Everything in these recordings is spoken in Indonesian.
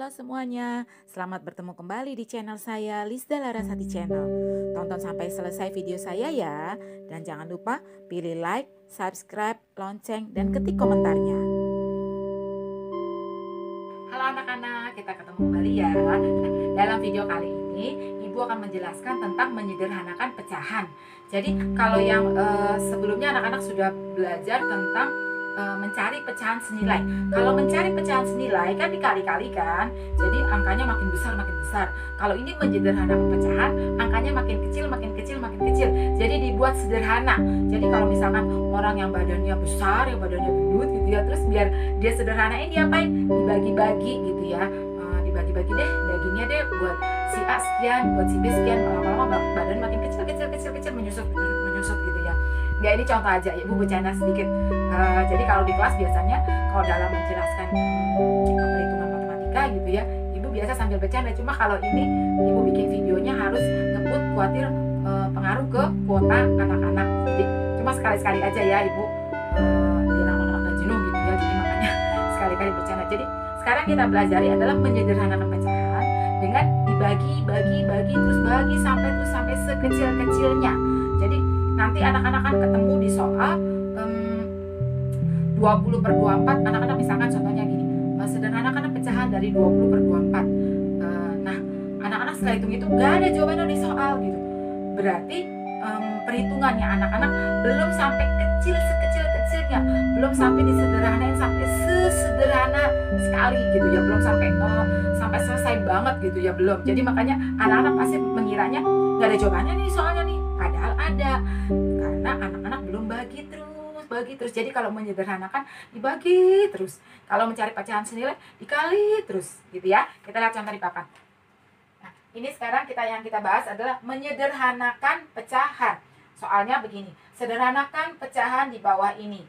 Halo semuanya, selamat bertemu kembali di channel saya Lisda Larasati Channel. Tonton sampai selesai video saya ya, dan jangan lupa pilih like, subscribe, lonceng, dan ketik komentarnya. Halo anak-anak, kita ketemu kembali ya. Nah, dalam video kali ini, Ibu akan menjelaskan tentang menyederhanakan pecahan. Jadi kalau yang sebelumnya anak-anak sudah belajar tentang mencari pecahan senilai. Kalau mencari pecahan senilai kan dikali-kali kan, jadi angkanya makin besar makin besar. Kalau ini menyederhanakan pecahan, angkanya makin kecil makin kecil makin kecil. Jadi dibuat sederhana. Jadi kalau misalkan orang yang badannya besar, yang badannya gendut gitu ya, terus biar dia sederhanain diapain? Dibagi-bagi gitu ya. Dibagi-bagi deh dagingnya deh, buat si A sekian, buat si B sekian. Lama-lama badan makin kecil menyusut gitu ya. Ya ini contoh aja ya, Ibu bercanda sedikit. Jadi kalau di kelas biasanya kalau dalam menjelaskan perhitungan matematika gitu ya, Ibu biasa sambil bercanda. Cuma kalau ini Ibu bikin videonya harus ngebut, khawatir pengaruh ke kuota anak-anak. Jadi cuma sekali-sekali aja ya Ibu, biar anak-anak gak jenuh gitu ya. Jadi makanya sekali-kali bercanda. Jadi sekarang kita pelajari adalah menyederhanakan pecahan dengan dibagi sampai sekecil-kecilnya. Jadi nanti anak-anak kan ketemu di soal 20/24. Anak-anak misalkan contohnya gini, sederhanakan pecahan dari 20/24. Nah, anak-anak setelah hitung itu gak ada jawabannya di soal gitu. Berarti perhitungannya anak-anak belum sampai kecil sekecil-kecilnya, belum sampai disederhanain sampai sesederhana sekali gitu ya, belum sampai selesai banget gitu ya, belum. Jadi makanya anak-anak pasti mengiranya gak ada jawabannya nih soalnya nih, padahal ada, karena anak-anak belum bagi terus. Jadi kalau menyederhanakan dibagi terus, kalau mencari pecahan senilai dikali terus gitu ya. Kita lihat contoh di papan. Nah, ini sekarang yang kita bahas adalah menyederhanakan pecahan. Soalnya begini, sederhanakan pecahan di bawah ini.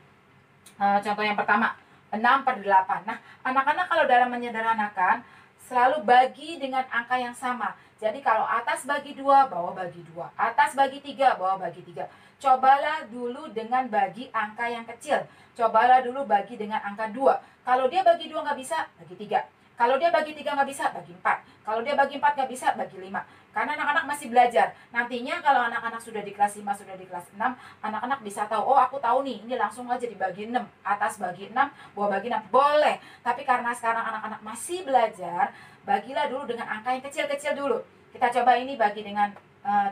Contoh yang pertama, 6/8. Nah, anak-anak kalau dalam menyederhanakan selalu bagi dengan angka yang sama. Jadi kalau atas bagi 2, bawah bagi 2. Atas bagi 3, bawah bagi 3. Cobalah dulu dengan bagi angka yang kecil. Cobalah dulu bagi dengan angka 2. Kalau dia bagi 2 nggak bisa, bagi 3. Kalau dia bagi 3 nggak bisa, bagi 4. Kalau dia bagi 4 nggak bisa, bagi 5. Karena anak-anak masih belajar. Nantinya kalau anak-anak sudah di kelas 5, sudah di kelas 6, anak-anak bisa tahu, oh aku tahu nih, ini langsung aja dibagi 6. Atas bagi 6, bawah bagi 6. Boleh. Tapi karena sekarang anak-anak masih belajar, bagilah dulu dengan angka yang kecil-kecil dulu. Kita coba ini bagi dengan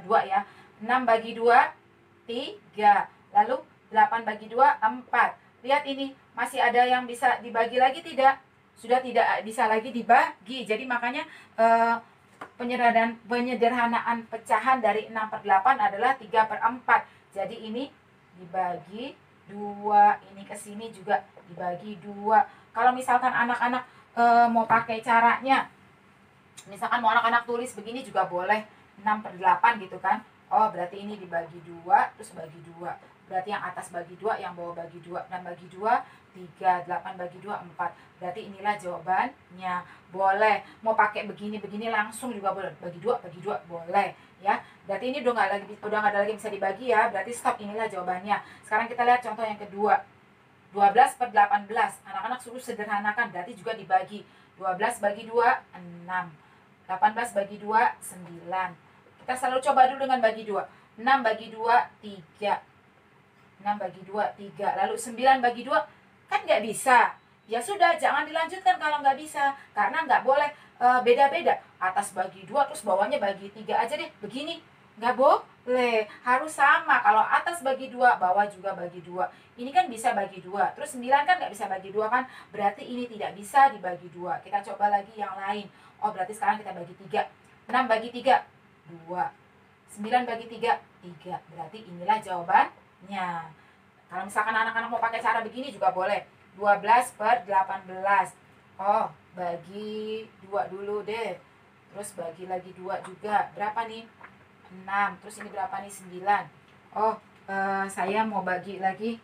2 ya. 6 bagi 2, 3. Lalu 8 bagi 2, 4. Lihat ini, masih ada yang bisa dibagi lagi tidak? Sudah tidak bisa lagi dibagi. Jadi makanya penyederhanaan pecahan dari 6/8 adalah 3/4. Jadi ini dibagi 2, ini ke sini juga dibagi 2. Kalau misalkan anak-anak mau pakai caranya, misalkan mau anak-anak tulis begini juga boleh, 6/8 gitu kan. Oh berarti ini dibagi 2, terus bagi 2. Berarti yang atas bagi 2, yang bawah bagi 2. 6 bagi 2, 3. 8 bagi 2, 4. Berarti inilah jawabannya. Boleh. Mau pakai begini-begini langsung juga boleh. Bagi 2 boleh ya. Berarti ini udah nggak ada lagi bisa dibagi ya. Berarti stop, inilah jawabannya. Sekarang kita lihat contoh yang kedua. 12/18. Anak-anak suruh sederhanakan, berarti juga dibagi. 12 bagi 2, 6. 18 bagi 2, 9. Kita selalu coba dulu dengan bagi 2. 6 bagi 2, 3. 6 bagi 2, 3. Lalu 9 bagi 2, kan nggak bisa. Ya sudah, jangan dilanjutkan kalau nggak bisa. Karena nggak boleh beda-beda. Atas bagi 2, terus bawahnya bagi 3 aja deh. Begini, nggak boleh. Harus sama. Kalau atas bagi 2, bawah juga bagi 2. Ini kan bisa bagi 2. Terus 9 kan nggak bisa bagi 2 kan. Berarti ini tidak bisa dibagi 2. Kita coba lagi yang lain. Oh berarti sekarang kita bagi 3. 6 bagi 3, 2. 9 bagi 3, 3. Berarti inilah jawabannya. Kalau misalkan anak-anak mau pakai cara begini juga boleh. 12/18. Oh, bagi 2 dulu deh. Terus bagi lagi 2 juga. Berapa nih? 6. Terus ini berapa nih? 9. Oh, saya mau bagi lagi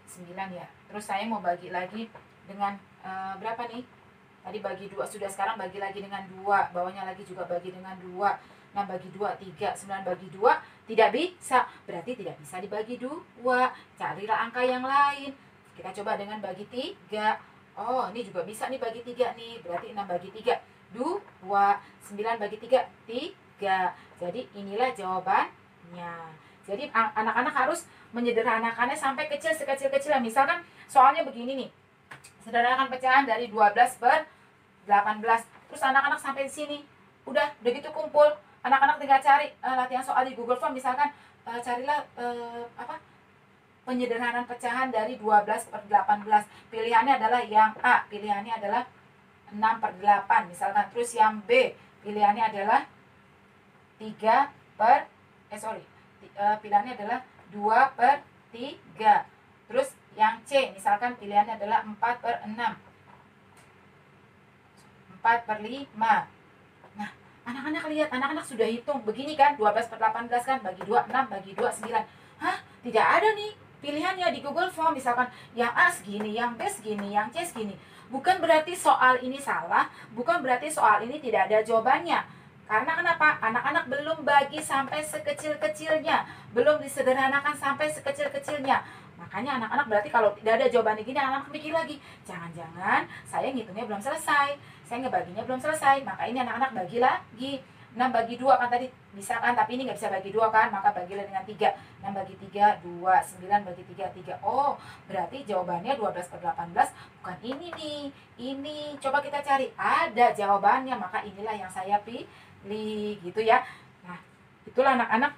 9 ya. Terus saya mau bagi lagi dengan berapa nih? Tadi bagi 2 sudah, sekarang bagi lagi dengan 2. Bawahnya lagi juga bagi dengan 2. 6 bagi 2, 3. 9 bagi 2, tidak bisa. Berarti tidak bisa dibagi 2. Carilah angka yang lain. Kita coba dengan bagi 3. Oh, ini juga bisa nih bagi 3 nih. Berarti 6 bagi 3. 2. 9 bagi 3. 3. Jadi inilah jawabannya. Jadi anak-anak harus menyederhanakannya sampai kecil, sekecil-kecilnya. Misalkan soalnya begini nih. Sederhanakan pecahan dari 12 per 18. Terus anak-anak sampai di sini. Udah gitu kumpul. Anak-anak tinggal cari latihan soal di Google Form. Misalkan carilah penyederhanaan pecahan dari 12 per 18. Pilihannya adalah yang A, pilihannya adalah 6 per 8 misalkan. Terus yang B, pilihannya adalah 3 per pilihannya adalah 2 per 3. Terus yang C, misalkan pilihannya adalah 4 per 6, 4 per 5. Nah, anak-anak lihat, anak-anak sudah hitung begini kan, 12 per 18 kan, bagi 2, 6, bagi 2, 9. Hah? Tidak ada nih pilihannya di Google Form. Misalkan yang A segini, yang B segini, yang C segini. Bukan berarti soal ini salah, bukan berarti soal ini tidak ada jawabannya. Karena kenapa? Anak-anak belum bagi sampai sekecil-kecilnya, belum disederhanakan sampai sekecil-kecilnya. Makanya anak-anak berarti kalau tidak ada jawabannya gini, anak-anak mikir lagi, jangan-jangan saya ngitungnya belum selesai, saya ngebaginya belum selesai. Maka ini anak-anak bagi lagi. 6 bagi 2 kan tadi bisa kan, tapi ini nggak bisa bagi 2 kan, maka bagilah dengan 3. 6 bagi 3, 2. 9 bagi 3, 3. Oh, berarti jawabannya 12 per 18 bukan ini nih. Ini, coba kita cari. Ada jawabannya, maka inilah yang saya pilih, gitu ya. Nah, itulah anak-anak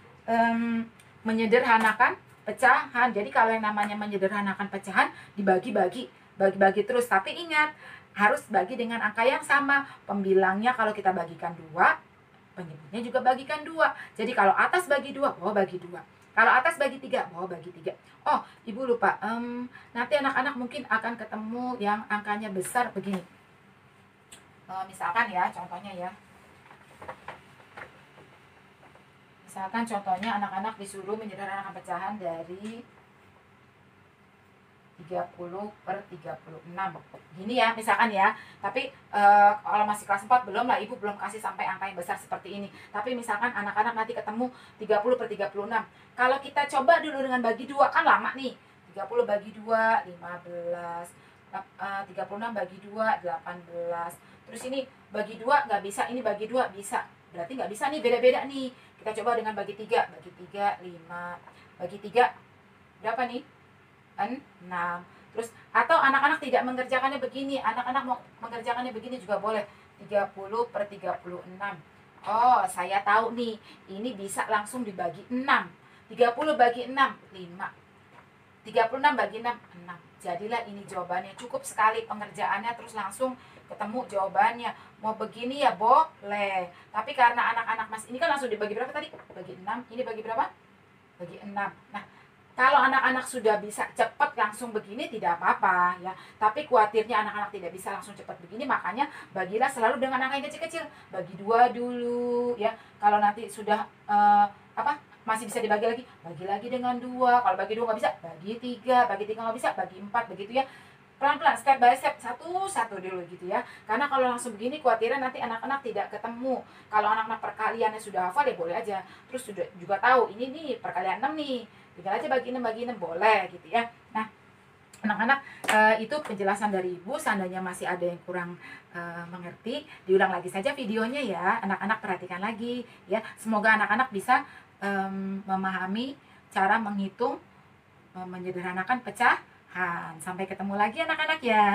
menyederhanakan pecahan. Jadi kalau yang namanya menyederhanakan pecahan, dibagi-bagi, bagi-bagi terus. Tapi ingat, harus bagi dengan angka yang sama. Pembilangnya kalau kita bagikan 2, penyebutnya juga bagikan 2. Jadi kalau atas bagi 2, bawah bagi 2. Kalau atas bagi 3, bawah bagi 3. Oh, Ibu lupa. Nanti anak-anak mungkin akan ketemu yang angkanya besar begini. Misalkan ya, contohnya ya. Misalkan contohnya anak-anak disuruh menyederhanakan pecahan dari 30 per 36. Gini ya, misalkan ya. Tapi kalau masih kelas 4 belum lah, Ibu belum kasih sampai angka yang besar seperti ini. Tapi misalkan anak-anak nanti ketemu 30 per 36. Kalau kita coba dulu dengan bagi 2, kan lama nih. 30 bagi 2, 15. 36 bagi 2, 18. Terus ini bagi 2 nggak bisa, ini bagi 2 bisa. Berarti nggak bisa nih, beda-beda nih. Kita coba dengan bagi 3. Bagi 3, 5. Bagi 3, berapa nih? 6. Terus atau anak-anak tidak mengerjakannya begini, anak-anak mau mengerjakannya begini juga boleh. 30 per 36. Oh, saya tahu nih, ini bisa langsung dibagi 6. 30 bagi 6, 5. 36 bagi 6, 6. Jadilah ini jawabannya. Cukup sekali pengerjaannya, terus langsung ketemu jawabannya. Mau begini ya boleh. Tapi karena anak-anak ini kan langsung dibagi berapa tadi? Bagi 6. Ini bagi berapa? Bagi 6. Nah, kalau anak-anak sudah bisa cepat langsung begini tidak apa-apa ya. Tapi khawatirnya anak-anak tidak bisa langsung cepat begini, makanya bagilah selalu dengan angka yang kecil-kecil. Bagi 2 dulu ya. Kalau nanti sudah masih bisa dibagi lagi dengan 2. Kalau bagi 2 nggak bisa, bagi 3. Bagi 3 nggak bisa, bagi 4. Begitu ya. Pelan-pelan, step by step, satu-satu dulu gitu ya. Karena kalau langsung begini khawatirnya nanti anak-anak tidak ketemu. Kalau anak-anak perkaliannya sudah hafal ya boleh aja. Terus sudah juga tahu ini nih perkalian 6 nih. Tinggal aja bagi 6 boleh gitu ya. Nah, anak-anak itu penjelasan dari Ibu. Seandainya masih ada yang kurang mengerti, diulang lagi saja videonya ya. Anak-anak perhatikan lagi ya. Semoga anak-anak bisa memahami cara menghitung menyederhanakan pecahan. Sampai ketemu lagi anak-anak ya.